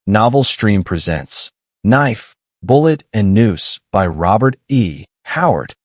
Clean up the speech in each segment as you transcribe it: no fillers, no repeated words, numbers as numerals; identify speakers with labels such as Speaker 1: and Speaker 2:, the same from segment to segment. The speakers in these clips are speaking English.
Speaker 1: Novel Stream presents Knife, Bullet, and Noose by Robert E. Howard.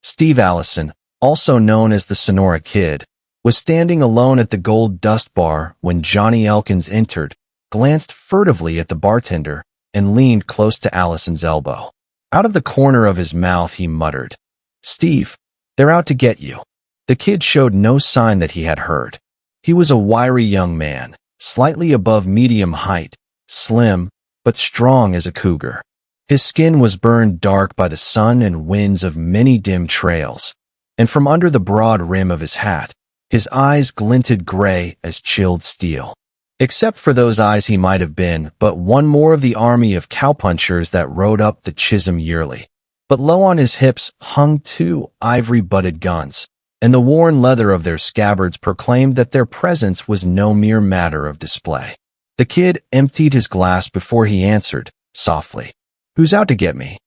Speaker 1: Steve Allison, also known as the Sonora Kid, was standing alone at the Gold Dust Bar when Johnny Elkins entered, glanced furtively at the bartender, and leaned close to Allison's elbow. Out of the corner of his mouth he muttered, "Steve, they're out to get you." The kid showed no sign that he had heard. He was a wiry young man, slightly above medium height, slim, but strong as a cougar. His skin was burned dark by the sun and winds of many dim trails, and from under the broad rim of his hat, his eyes glinted gray as chilled steel. Except for those eyes, he might have been but one more of the army of cowpunchers that rode up the Chisholm yearly. But low on his hips hung two ivory-butted guns, and the worn leather of their scabbards proclaimed that their presence was no mere matter of display. The kid emptied his glass before he answered, softly, "Who's out to get me?"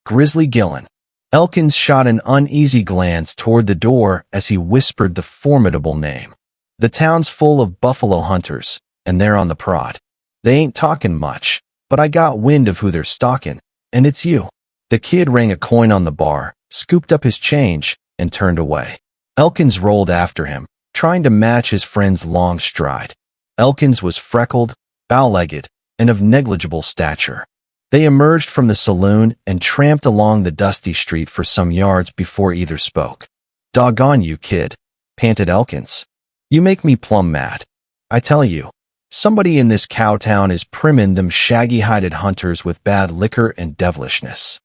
Speaker 1: "Grizzly Gillen." Elkins shot an uneasy glance toward the door as he whispered the formidable name. "The town's full of buffalo hunters, and they're on the prod. They ain't talking much, but I got wind of who they're stalking, and it's you." The kid rang a coin on the bar, scooped up his change, and turned away. Elkins rolled after him, trying to match his friend's long stride. Elkins was freckled, bow-legged, and of negligible stature. They emerged from the saloon and tramped along the dusty street for some yards before either spoke. "Doggone you, kid," panted Elkins. "You make me plumb mad. I tell you, somebody in this cow town is primmin' them shaggy-hided hunters with bad liquor and devilishness."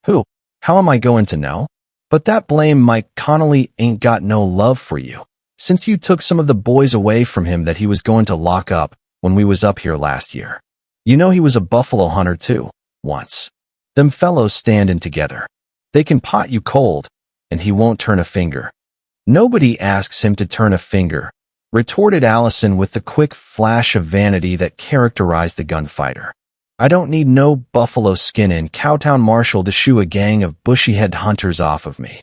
Speaker 1: "Who? How am I going to know? But that blame Mike Connolly ain't got no love for you, since you took some of the boys away from him that he was going to lock up when we was up here last year. You know he was a buffalo hunter too, once. Them fellows standin' together. They can pot you cold, and he won't turn a finger." "Nobody asks him to turn a finger," retorted Allison with the quick flash of vanity that characterized the gunfighter. "I don't need no buffalo skinnin' cowtown marshal to shoo a gang of bushy-head hunters off of me."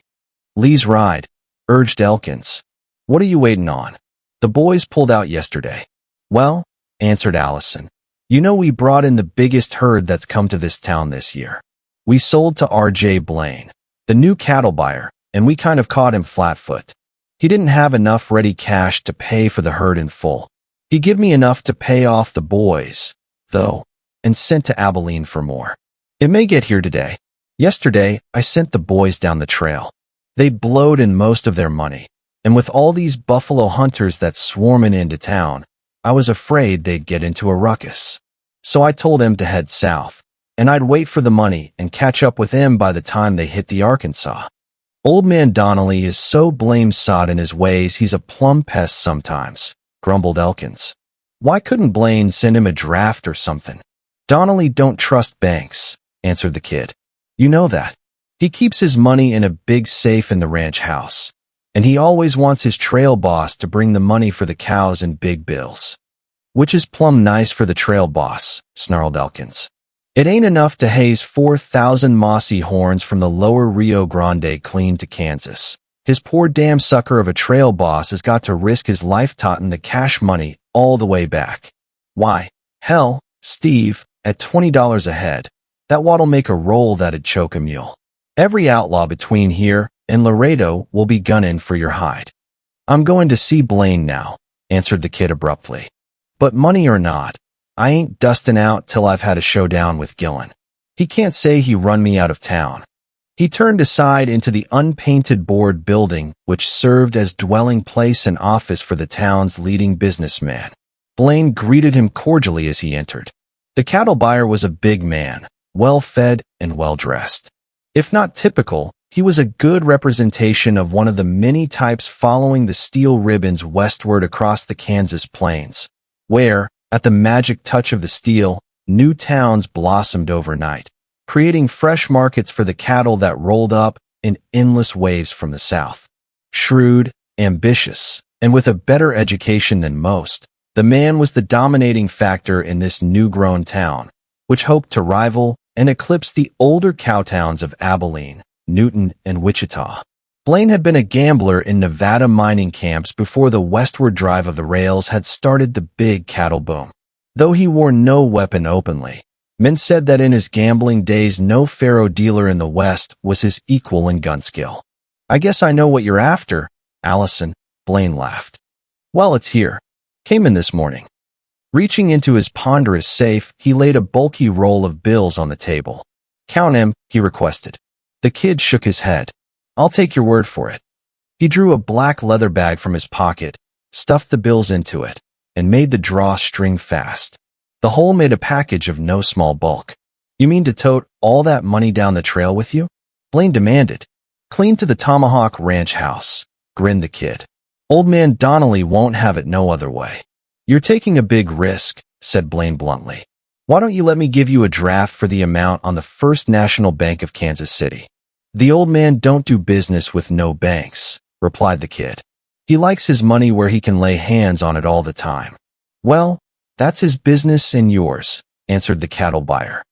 Speaker 1: "Lee's ride," urged Elkins. "What are you waiting on? The boys pulled out yesterday." "Well," answered Allison, "you know we brought in the biggest herd that's come to this town this year. We sold to R.J. Blaine, the new cattle buyer, and we kind of caught him flat-foot. He didn't have enough ready cash to pay for the herd in full. He give me enough to pay off the boys, though, and sent to Abilene for more. It may get here today. Yesterday, I sent the boys down the trail. They blowed in most of their money, and with all these buffalo hunters that's swarming into town, I was afraid they'd get into a ruckus. So I told them to head south, and I'd wait for the money and catch up with them by the time they hit the Arkansas. Old man Donnelly is so blame-sod in his ways he's a plumb pest sometimes," grumbled Elkins. "Why couldn't Blaine send him a draft or something?" "Donnelly don't trust banks," answered the kid. "You know that. He keeps his money in a big safe in the ranch house, and he always wants his trail boss to bring the money for the cows in big bills." "Which is plumb nice for the trail boss," snarled Elkins. "It ain't enough to haze 4,000 mossy horns from the lower Rio Grande clean to Kansas. His poor damn sucker of a trail boss has got to risk his life totting the cash money all the way back. Why, hell, Steve, at $20 a head, that what'll make a roll that'd choke a mule. Every outlaw between here and Laredo will be gunning for your hide." "I'm going to see Blaine now," answered the kid abruptly. "But money or not, I ain't dustin' out till I've had a showdown with Gillen. He can't say he run me out of town." He turned aside into the unpainted board building which served as dwelling place and office for the town's leading businessman. Blaine greeted him cordially as he entered. The cattle buyer was a big man, well-fed and well-dressed. If not typical, he was a good representation of one of the many types following the steel ribbons westward across the Kansas plains, where, at the magic touch of the steel, new towns blossomed overnight, creating fresh markets for the cattle that rolled up in endless waves from the south. Shrewd, ambitious, and with a better education than most, the man was the dominating factor in this new-grown town, which hoped to rival and eclipse the older cowtowns of Abilene, Newton, and Wichita. Blaine had been a gambler in Nevada mining camps before the westward drive of the rails had started the big cattle boom. Though he wore no weapon openly, men said that in his gambling days no faro dealer in the West was his equal in gun skill. "I guess I know what you're after, Allison," Blaine laughed. "Well, it's here. Came in this morning." Reaching into his ponderous safe, he laid a bulky roll of bills on the table. "Count 'em," he requested. The kid shook his head. "I'll take your word for it." He drew a black leather bag from his pocket, stuffed the bills into it, and made the drawstring fast. The whole made a package of no small bulk. "You mean to tote all that money down the trail with you?" Blaine demanded. "Clean to the Tomahawk Ranch house," grinned the kid. "Old man Donnelly won't have it no other way." "You're taking a big risk," said Blaine bluntly. "Why don't you let me give you a draft for the amount on the First National Bank of Kansas City?" "The old man don't do business with no banks," replied the kid. "He likes his money where he can lay hands on it all the time." "Well, that's his business and yours," answered the cattle buyer.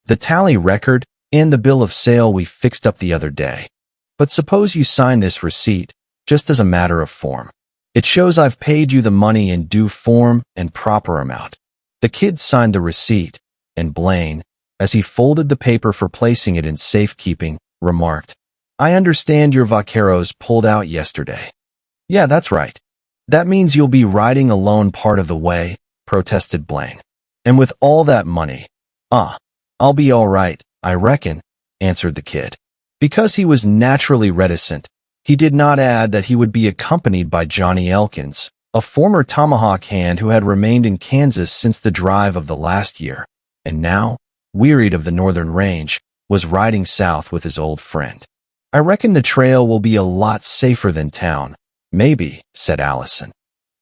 Speaker 1: "The tally record and the bill of sale we fixed up the other day. But suppose you sign this receipt, just as a matter of form. It shows I've paid you the money in due form and proper amount." The kid signed the receipt, and Blaine, as he folded the paper for placing it in safekeeping, remarked, "I understand your vaqueros pulled out yesterday." "Yeah, that's right." "That means you'll be riding alone part of the way," protested Blaine. "And with all that money, I'll be all right, I reckon," answered the kid. Because he was naturally reticent, he did not add that he would be accompanied by Johnny Elkins, a former tomahawk hand who had remained in Kansas since the drive of the last year, and now, wearied of the northern range, was riding south with his old friend. "I reckon the trail will be a lot safer than town." "Maybe," said Allison.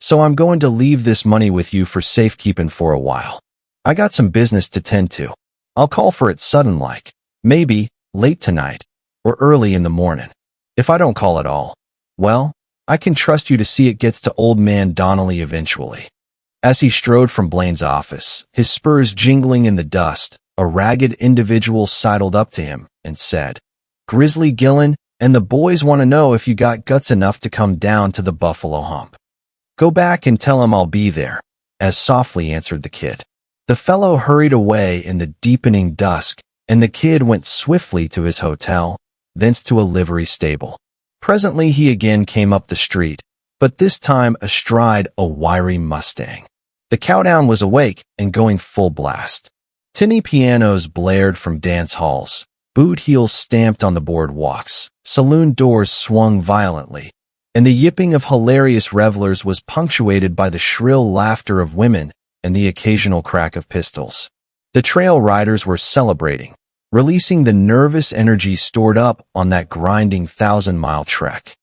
Speaker 1: "So I'm going to leave this money with you for safekeeping for a while. I got some business to tend to. I'll call for it sudden-like, maybe late tonight or early in the morning. If I don't call at all, well, I can trust you to see it gets to old man Donnelly eventually." As he strode from Blaine's office, his spurs jingling in the dust, a ragged individual sidled up to him and said, "Grizzly Gillen and the boys want to know if you got guts enough to come down to the Buffalo Hump." "Go back and tell him I'll be there," as softly answered the kid. The fellow hurried away in the deepening dusk, and the kid went swiftly to his hotel, thence to a livery stable. Presently he again came up the street, but this time astride a wiry Mustang. The cowdown was awake and going full blast. Tinny pianos blared from dance halls, boot heels stamped on the boardwalks, saloon doors swung violently, and the yipping of hilarious revelers was punctuated by the shrill laughter of women and the occasional crack of pistols. The trail riders were celebrating, releasing the nervous energy stored up on that grinding 1,000-mile trek.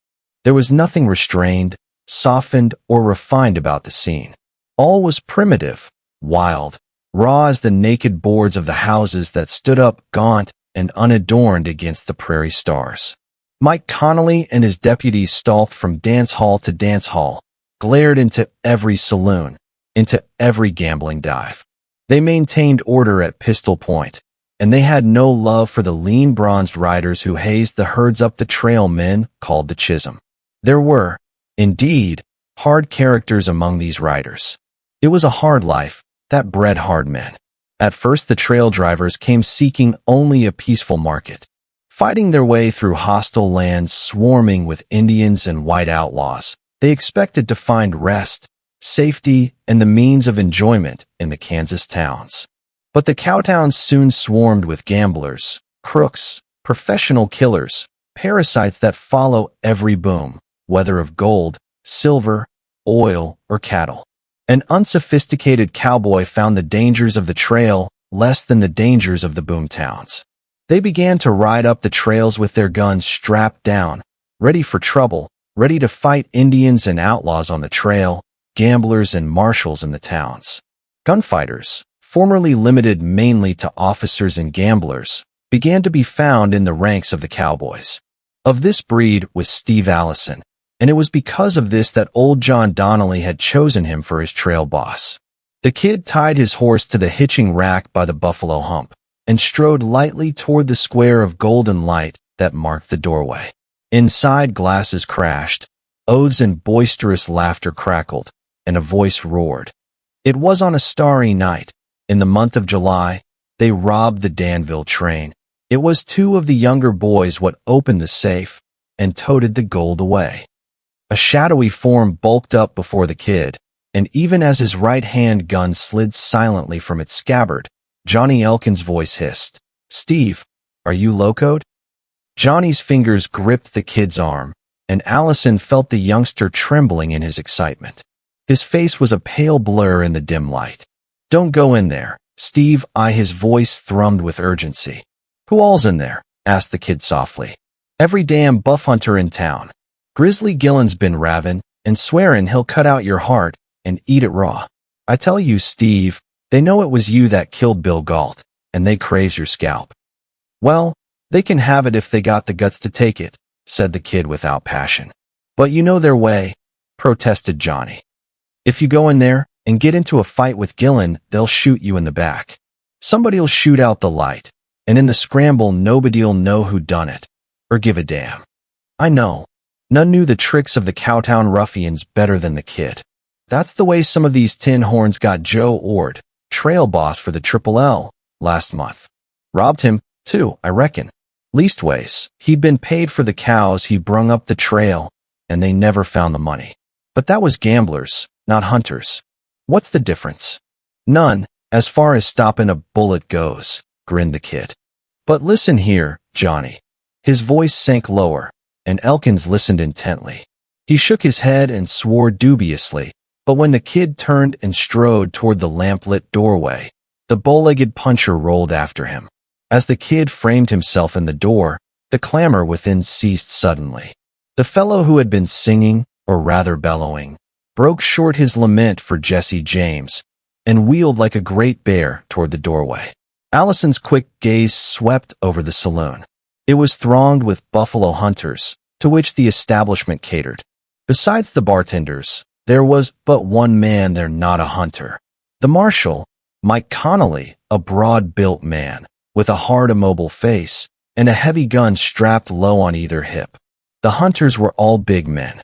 Speaker 1: There was nothing restrained, softened, or refined about the scene. All was primitive, wild, raw as the naked boards of the houses that stood up gaunt and unadorned against the prairie stars. Mike Connolly and his deputies stalked from dance hall to dance hall, glared into every saloon, into every gambling dive. They maintained order at pistol point, and they had no love for the lean bronzed riders who hazed the herds up the trail men called the Chisholm. There were, indeed, hard characters among these riders. It was a hard life that bred hard men. At first the trail drivers came seeking only a peaceful market. Fighting their way through hostile lands swarming with Indians and white outlaws, they expected to find rest, safety, and the means of enjoyment in the Kansas towns. But the cowtowns soon swarmed with gamblers, crooks, professional killers, parasites that follow every boom, whether of gold, silver, oil, or cattle. An unsophisticated cowboy found the dangers of the trail less than the dangers of the boom towns. They began to ride up the trails with their guns strapped down, ready for trouble, ready to fight Indians and outlaws on the trail, gamblers and marshals in the towns. Gunfighters, formerly limited mainly to officers and gamblers, began to be found in the ranks of the cowboys. Of this breed was Steve Allison, and it was because of this that old John Donnelly had chosen him for his trail boss. The kid tied his horse to the hitching rack by the Buffalo Hump and strode lightly toward the square of golden light that marked the doorway. Inside, glasses crashed, oaths and boisterous laughter crackled, and a voice roared. It was on a starry night, in the month of July. They robbed the Danville train. It was two of the younger boys what opened the safe and toted the gold away. A shadowy form bulked up before the kid, and even as his right-hand gun slid silently from its scabbard, Johnny Elkin's voice hissed, "Steve, are you locoed?" Johnny's fingers gripped the kid's arm, and Allison felt the youngster trembling in his excitement. His face was a pale blur in the dim light. "Don't go in there, Steve." His voice thrummed with urgency. "Who all's in there?" asked the kid softly. "Every damn buff hunter in town. Grizzly Gillen's been ravin' and swearin' he'll cut out your heart and eat it raw. I tell you, Steve, they know it was you that killed Bill Galt, and they craves your scalp." "Well, they can have it if they got the guts to take it," said the kid without passion. "But you know their way," protested Johnny. "If you go in there and get into a fight with Gillen, they'll shoot you in the back. Somebody'll shoot out the light, and in the scramble nobody'll know who done it, or give a damn. I know. None knew the tricks of the Cowtown ruffians better than the kid. That's the way some of these tin horns got Joe Ord, trail boss for the Triple L, last month. Robbed him, too, I reckon. Leastways, he'd been paid for the cows he brung up the trail, and they never found the money. But that was gamblers, not hunters. What's the difference?" "None, as far as stopping a bullet goes," grinned the kid. "But listen here, Johnny." His voice sank lower, and Elkins listened intently. He shook his head and swore dubiously, but when the kid turned and strode toward the lamplit doorway, the bow-legged puncher rolled after him. As the kid framed himself in the door, the clamor within ceased suddenly. The fellow who had been singing, or rather bellowing, broke short his lament for Jesse James, and wheeled like a great bear toward the doorway. Allison's quick gaze swept over the saloon. It was thronged with buffalo hunters, to which the establishment catered. Besides the bartenders, there was but one man there not a hunter. The marshal, Mike Connolly, a broad-built man, with a hard, immobile face, and a heavy gun strapped low on either hip. The hunters were all big men,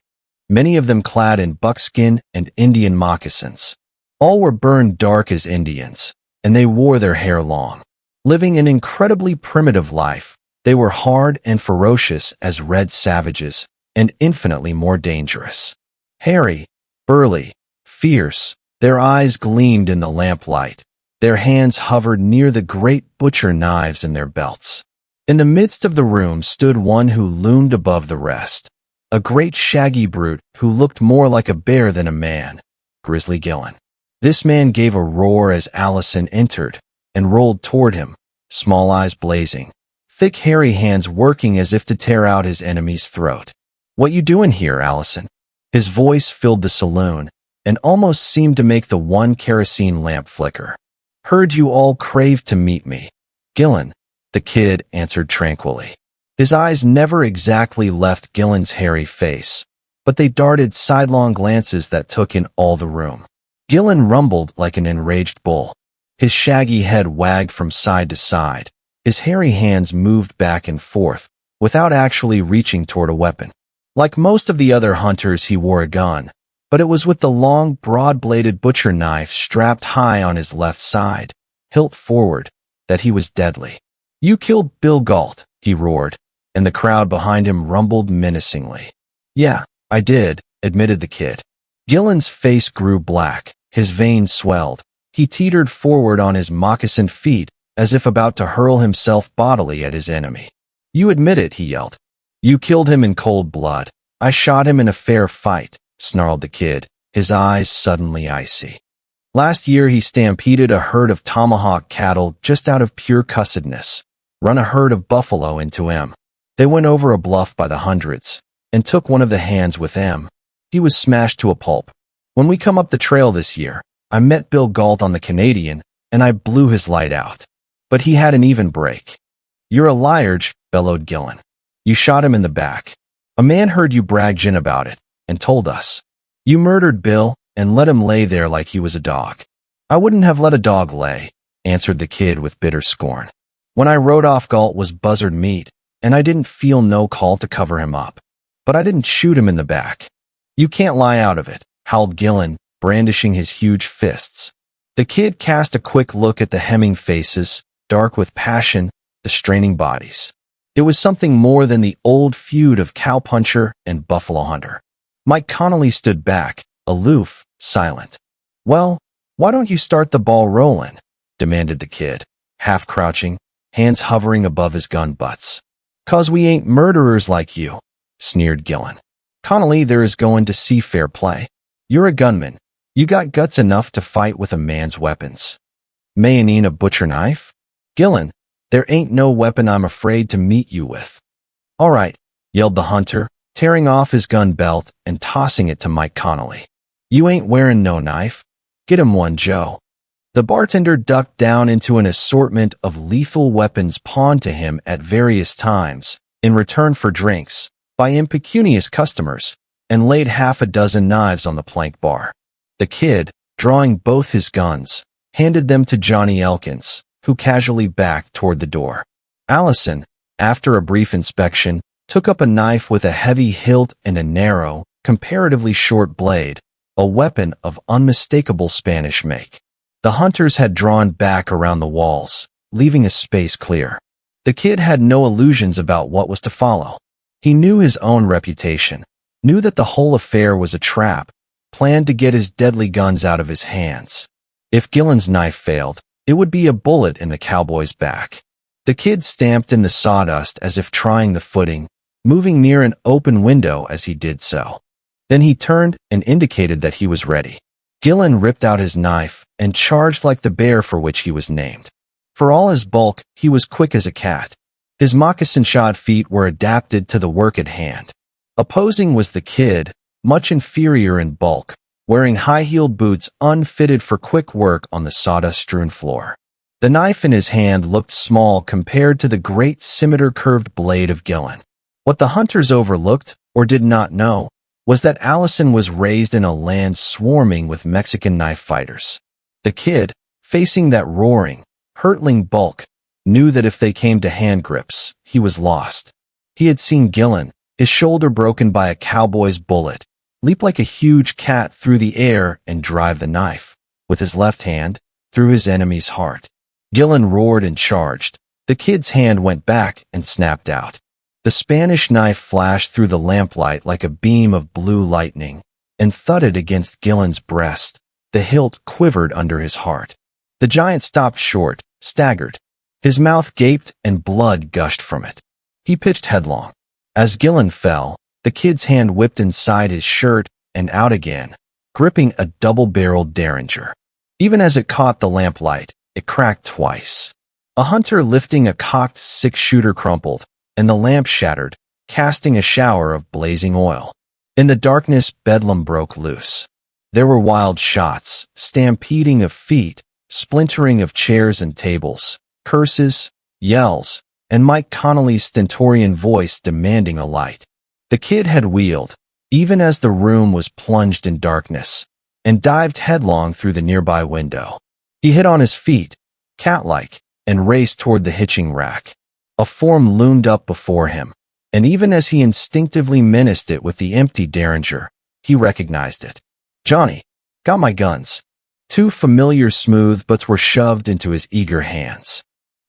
Speaker 1: many of them clad in buckskin and Indian moccasins. All were burned dark as Indians, and they wore their hair long. Living an incredibly primitive life, they were hard and ferocious as red savages, and infinitely more dangerous. Hairy, burly, fierce, their eyes gleamed in the lamplight. Their hands hovered near the great butcher knives in their belts. In the midst of the room stood one who loomed above the rest, a great shaggy brute who looked more like a bear than a man, Grizzly Gillen. This man gave a roar as Allison entered, and rolled toward him, small eyes blazing, thick hairy hands working as if to tear out his enemy's throat. "What you doing here, Allison?" His voice filled the saloon, and almost seemed to make the one kerosene lamp flicker. "Heard you all craved to meet me." "Gillen," the kid answered tranquilly. His eyes never exactly left Gillen's hairy face, but they darted sidelong glances that took in all the room. Gillen rumbled like an enraged bull. His shaggy head wagged from side to side. His hairy hands moved back and forth, without actually reaching toward a weapon. Like most of the other hunters, he wore a gun, but it was with the long, broad-bladed butcher knife strapped high on his left side, hilt forward, that he was deadly. "You killed Bill Galt," he roared, and the crowd behind him rumbled menacingly. "Yeah, I did," admitted the kid. Gillen's face grew black, his veins swelled. He teetered forward on his moccasined feet, as if about to hurl himself bodily at his enemy. "You admit it," he yelled. "You killed him in cold blood." "I shot him in a fair fight," snarled the kid, his eyes suddenly icy. "Last year he stampeded a herd of tomahawk cattle just out of pure cussedness, run a herd of buffalo into him. They went over a bluff by the hundreds, and took one of the hands with them. He was smashed to a pulp. When we come up the trail this year, I met Bill Galt on the Canadian, and I blew his light out. But he had an even break." "You're a liar," bellowed Gillen. "You shot him in the back. A man heard you brag gin about it, and told us. You murdered Bill, and let him lay there like he was a dog." "I wouldn't have let a dog lay," answered the kid with bitter scorn. "When I rode off, Galt was buzzard meat, and I didn't feel no call to cover him up. But I didn't shoot him in the back. You can't lie out of it, howled Gillen, brandishing his huge fists. The kid cast a quick look at the hemming faces, dark with passion, the straining bodies. It was something more than the old feud of cowpuncher and buffalo hunter. Mike Connolly stood back, aloof, silent. Well, why don't you start the ball rolling? Demanded the kid, half crouching, hands hovering above his gun butts. 'Cause we ain't murderers like you, sneered Gillen. Connolly, there is going to see fair play. You're a gunman. You got guts enough to fight with a man's weapons. Mayonine a butcher knife? Gillen, there ain't no weapon I'm afraid to meet you with. All right, yelled the hunter, tearing off his gun belt and tossing it to Mike Connolly. You ain't wearing no knife. Get him one, Joe. The bartender ducked down into an assortment of lethal weapons pawned to him at various times, in return for drinks, by impecunious customers, and laid half a dozen knives on the plank bar. The kid, drawing both his guns, handed them to Johnny Elkins, who casually backed toward the door. Allison, after a brief inspection, took up a knife with a heavy hilt and a narrow, comparatively short blade, a weapon of unmistakable Spanish make. The hunters had drawn back around the walls, leaving a space clear. The kid had no illusions about what was to follow. He knew his own reputation, knew that the whole affair was a trap, planned to get his deadly guns out of his hands. If Gillen's knife failed, it would be a bullet in the cowboy's back. The kid stamped in the sawdust as if trying the footing, moving near an open window as he did so. Then he turned and indicated that he was ready. Gillen ripped out his knife and charged like the bear for which he was named. For all his bulk, he was quick as a cat. His moccasin-shod feet were adapted to the work at hand. Opposing was the kid, much inferior in bulk, wearing high-heeled boots unfitted for quick work on the sawdust-strewn floor. The knife in his hand looked small compared to the great scimitar-curved blade of Gillen. What the hunters overlooked, or did not know, was that Allison was raised in a land swarming with Mexican knife fighters. The kid, facing that roaring, hurtling bulk, knew that if they came to hand grips, he was lost. He had seen Gillen, his shoulder broken by a cowboy's bullet, leap like a huge cat through the air and drive the knife, with his left hand, through his enemy's heart. Gillen roared and charged. The kid's hand went back and snapped out. The Spanish knife flashed through the lamplight like a beam of blue lightning and thudded against Gillen's breast. The hilt quivered under his heart. The giant stopped short, staggered. His mouth gaped and blood gushed from it. He pitched headlong. As Gillen fell, the kid's hand whipped inside his shirt and out again, gripping a double-barreled Derringer. Even as it caught the lamplight, it cracked twice. A hunter lifting a cocked six-shooter crumpled, and the lamp shattered, casting a shower of blazing oil. In the darkness, bedlam broke loose. There were wild shots, stampeding of feet, splintering of chairs and tables, curses, yells, and Mike Connolly's stentorian voice demanding a light. The kid had wheeled, even as the room was plunged in darkness, and dived headlong through the nearby window. He hit on his feet, cat-like, and raced toward the hitching rack. A form loomed up before him, and even as he instinctively menaced it with the empty Derringer, he recognized it. Johnny, got my guns. Two familiar smooth butts were shoved into his eager hands.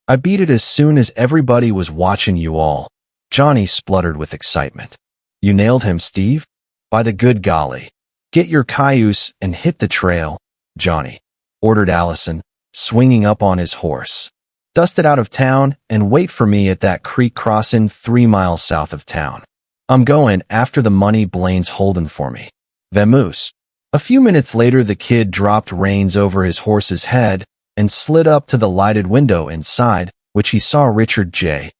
Speaker 1: I beat it as soon as everybody was watching you all. Johnny spluttered with excitement. You nailed him, Steve? By the good golly. Get your cayuse and hit the trail, Johnny, ordered Allison, swinging up on his horse. Dust it out of town and wait for me at that creek crossing 3 miles south of town. I'm going after the money Blaine's holding for me. Vamoose. A few minutes later, the kid dropped reins over his horse's head and slid up to the lighted window inside, which he saw Richard J.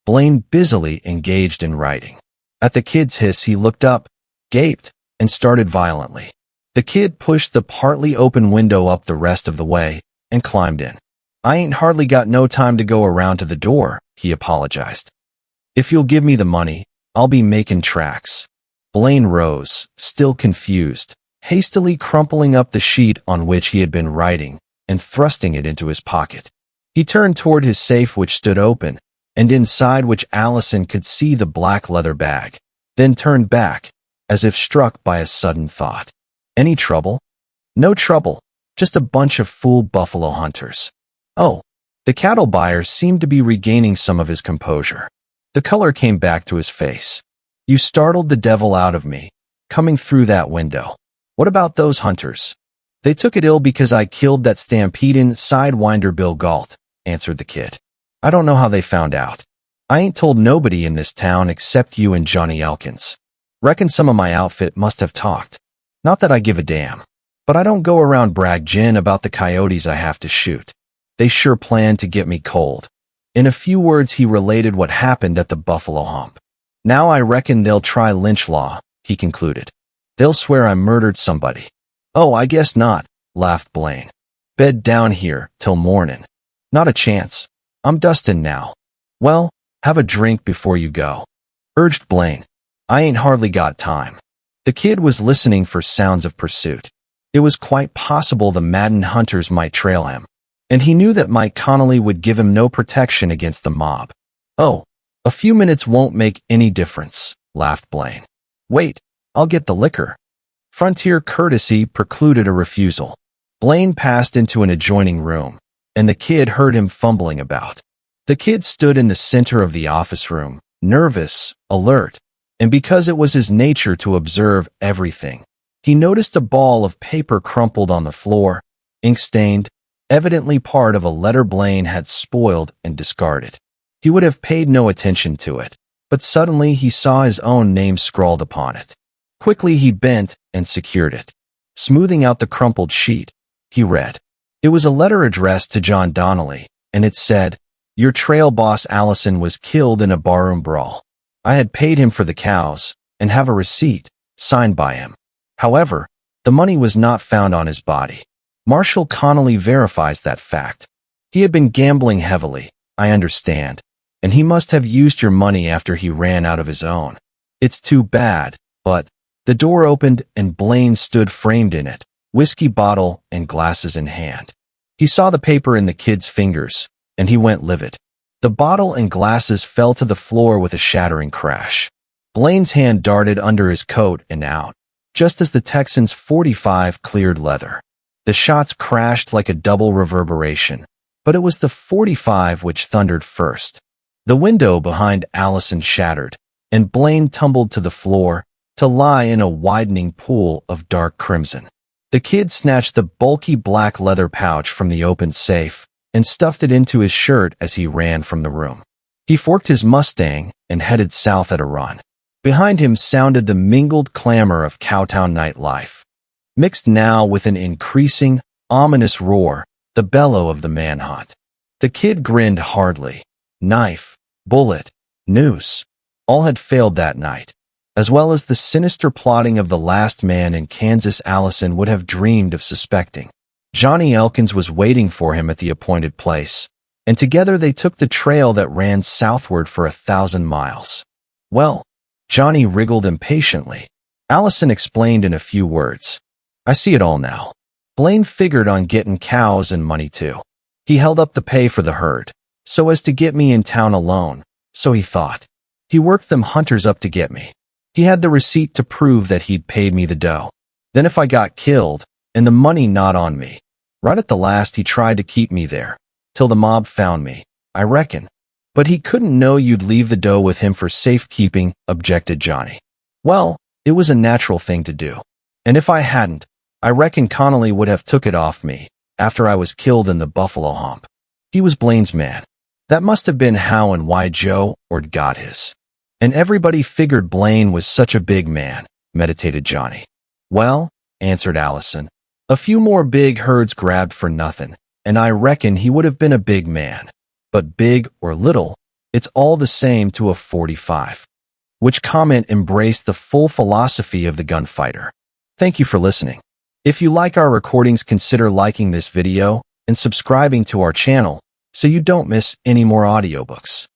Speaker 1: Blaine busily engaged in writing. At the kid's hiss, he looked up, gaped, and started violently. The kid pushed the partly open window up the rest of the way and climbed in. I ain't hardly got no time to go around to the door, he apologized. If you'll give me the money, I'll be making tracks. Blaine rose, still confused, hastily crumpling up the sheet on which he had been writing and thrusting it into his pocket. He turned toward his safe, which stood open, and inside which Allison could see the black leather bag, then turned back, as if struck by a sudden thought. Any trouble? No trouble, just a bunch of fool buffalo hunters. Oh, the cattle buyer seemed to be regaining some of his composure. The color came back to his face. You startled the devil out of me, coming through that window. What about those hunters? They took it ill because I killed that stampeding sidewinder Bill Galt, answered the kid. I don't know how they found out. I ain't told nobody in this town except you and Johnny Elkins. Reckon some of my outfit must have talked. Not that I give a damn. But I don't go around bragging about the coyotes I have to shoot. They sure plan to get me cold. In a few words he related what happened at the Buffalo Hump. Now I reckon they'll try lynch law, he concluded. They'll swear I murdered somebody. Oh, I guess not, laughed Blaine. Bed down here till morning. Not a chance. I'm dustin' now. Well, have a drink before you go, urged Blaine. I ain't hardly got time. The kid was listening for sounds of pursuit. It was quite possible the maddened hunters might trail him, and he knew that Mike Connolly would give him no protection against the mob. Oh, a few minutes won't make any difference, laughed Blaine. Wait, I'll get the liquor. Frontier courtesy precluded a refusal. Blaine passed into an adjoining room, and the kid heard him fumbling about. The kid stood in the center of the office room, nervous, alert, and because it was his nature to observe everything, he noticed a ball of paper crumpled on the floor, ink-stained, evidently part of a letter Blaine had spoiled and discarded. He would have paid no attention to it, but suddenly he saw his own name scrawled upon it. Quickly he bent and secured it. Smoothing out the crumpled sheet, he read. It was a letter addressed to John Donnelly, and it said, Your trail boss Allison was killed in a barroom brawl. I had paid him for the cows, and have a receipt, signed by him. However, the money was not found on his body. Marshall Connolly verifies that fact. He had been gambling heavily, I understand, and he must have used your money after he ran out of his own. It's too bad, but the door opened and Blaine stood framed in it, whiskey bottle and glasses in hand. He saw the paper in the kid's fingers, and he went livid. The bottle and glasses fell to the floor with a shattering crash. Blaine's hand darted under his coat and out, just as the Texan's .45 cleared leather. The shots crashed like a double reverberation, but it was the .45 which thundered first. The window behind Allison shattered, and Blaine tumbled to the floor, to lie in a widening pool of dark crimson. The kid snatched the bulky black leather pouch from the open safe and stuffed it into his shirt as he ran from the room. He forked his Mustang and headed south at a run. Behind him sounded the mingled clamor of Cowtown nightlife, mixed now with an increasing, ominous roar, the bellow of the manhunt. The kid grinned hardly. Knife, bullet, noose, all had failed that night, as well as the sinister plotting of the last man in Kansas Allison would have dreamed of suspecting. Johnny Elkins was waiting for him at the appointed place, and together they took the trail that ran southward for 1,000 miles. Well, Johnny wriggled impatiently. Allison explained in a few words. I see it all now. Blaine figured on getting cows and money too. He held up the pay for the herd, so as to get me in town alone, so he thought. He worked them hunters up to get me. He had the receipt to prove that he'd paid me the dough. Then if I got killed, and the money not on me, right at the last he tried to keep me there, till the mob found me, I reckon. But he couldn't know you'd leave the dough with him for safekeeping, objected Johnny. Well, it was a natural thing to do. And if I hadn't, I reckon Connolly would have took it off me, after I was killed in the Buffalo Hump. He was Blaine's man. That must have been how and why Joe Ord got his. And everybody figured Blaine was such a big man, meditated Johnny. Well, answered Allison, a few more big herds grabbed for nothing, and I reckon he would have been a big man. But big or little, it's all the same to a .45. Which comment embraced the full philosophy of the gunfighter. Thank you for listening. If you like our recordings, consider liking this video and subscribing to our channel so you don't miss any more audiobooks.